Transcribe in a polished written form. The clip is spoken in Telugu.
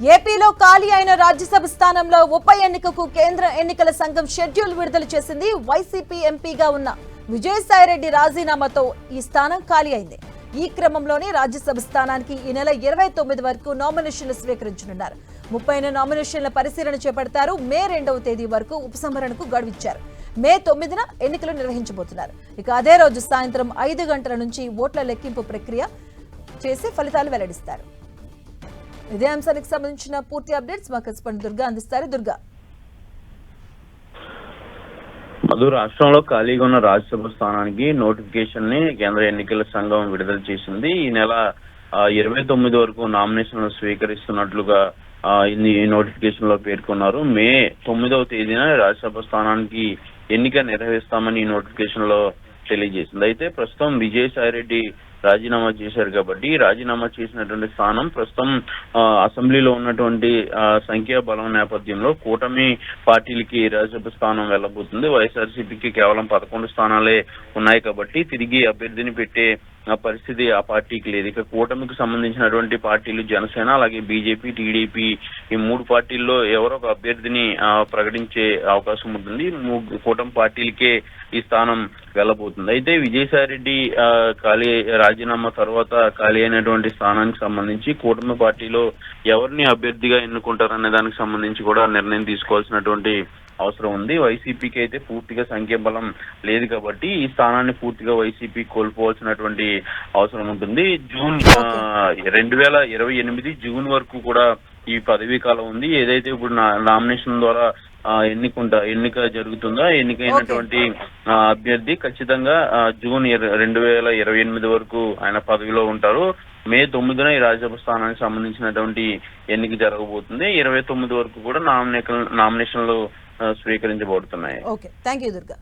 ఏపీలో ఖాళీ అయిన రాజ్యసభ స్థానంలో ఉప ఎన్నికకు కేంద్ర ఎన్నికల సంఘం షెడ్యూల్ విడుదల చేసింది. వైసీపీ ఎంపీగా ఉన్న విజయసాయిరెడ్డి రాజీనామాతో ఈ స్థానం ఖాళీ అయింది. ఈ క్రమంలోనే రాజ్యసభ స్థానానికి ఈ నెల 29 వరకు నామినేషన్లు స్వీకరించనున్నారు. 30న నామినేషన్ల పరిశీలన చేపడతారు. మే 2వ తేదీ వరకు ఉపసంహరణకు గడువిచ్చారు. మే 9న ఎన్నికలు నిర్వహించబోతున్నారు. ఇక అదే రోజు సాయంత్రం 5 గంటల నుంచి ఓట్ల లెక్కింపు ప్రక్రియ చేసి ఫలితాలు వెల్లడిస్తారు. ఇదే అంశానికి సంబంధించిన పూర్తి అప్డేట్స్ మా కరెస్పాండెంట్ దుర్గా అందిస్తారు. దుర్గా, మధు, రాష్ట్రంలో ఖాళీగా ఉన్న రాజ్యసభ స్థానానికి నోటిఫికేషన్ ని కేంద్ర ఎన్నికల సంఘం విడుదల చేసింది. ఈ నెల 29 వరకు నామినేషన్లు స్వీకరిస్తున్నట్లుగా ఈ నోటిఫికేషన్ లో పేర్కొన్నారు. మే 9వ తేదీన రాజ్యసభ స్థానానికి ఎన్నిక నిర్వహిస్తామని ఈ నోటిఫికేషన్ లో తెలియజేసింది. అయితే ప్రస్తుతం విజయసాయిరెడ్డి రాజీనామా చేశారు కాబట్టి రాజీనామా చేసినటువంటి స్థానం ప్రస్తుతం అసెంబ్లీలో ఉన్నటువంటి సంఖ్యాబలం నేపథ్యంలో కూటమి పార్టీలకి రాజ్యసభ స్థానం వెళ్ళబోతుంది. వైఎస్ఆర్సీపీకి కేవలం 11 స్థానాలే ఉన్నాయి కాబట్టి తిరిగి అభ్యర్థిని పెట్టే పరిస్థితి ఆ పార్టీకి లేదు. ఇక కూటమికి సంబంధించినటువంటి పార్టీలు జనసేన, అలాగే బీజేపీ, టీడీపీ, ఈ 3 పార్టీల్లో ఎవరో ఒక అభ్యర్థిని ప్రకటించే అవకాశం ఉంటుంది. కూటమి పార్టీలకే ఈ స్థానం వెళ్ళబోతుంది. అయితే విజయసాయిరెడ్డి రాజీనామా తర్వాత ఖాళీ అయినటువంటి స్థానానికి సంబంధించి కూటమి పార్టీలో ఎవరిని అభ్యర్థిగా ఎన్నుకుంటారనే దానికి సంబంధించి కూడా నిర్ణయం తీసుకోవాల్సినటువంటి అవసరం ఉంది. వైసీపీకి అయితే పూర్తిగా సంఖ్యాబలం లేదు కాబట్టి ఈ స్థానాన్ని పూర్తిగా వైసీపీ కోల్పోవాల్సినటువంటి అవసరం ఉంటుంది. జూన్ 2028 జూన్ వరకు కూడా ఈ పదవీ కాలం ఉంది. ఏదైతే ఇప్పుడు నామినేషన్ ద్వారా ఎన్నిక జరుగుతుందో ఎన్నికైనటువంటి అభ్యర్థి ఖచ్చితంగా జూన్ 2028 వరకు ఆయన పదవిలో ఉంటారు. మే 9న ఈ రాజ్యసభ స్థానానికి సంబంధించినటువంటి ఎన్నిక జరగబోతుంది. 29 వరకు కూడా నామినేషన్లు స్వీకరించబడుతున్నాయి. Okay, thank you Durga.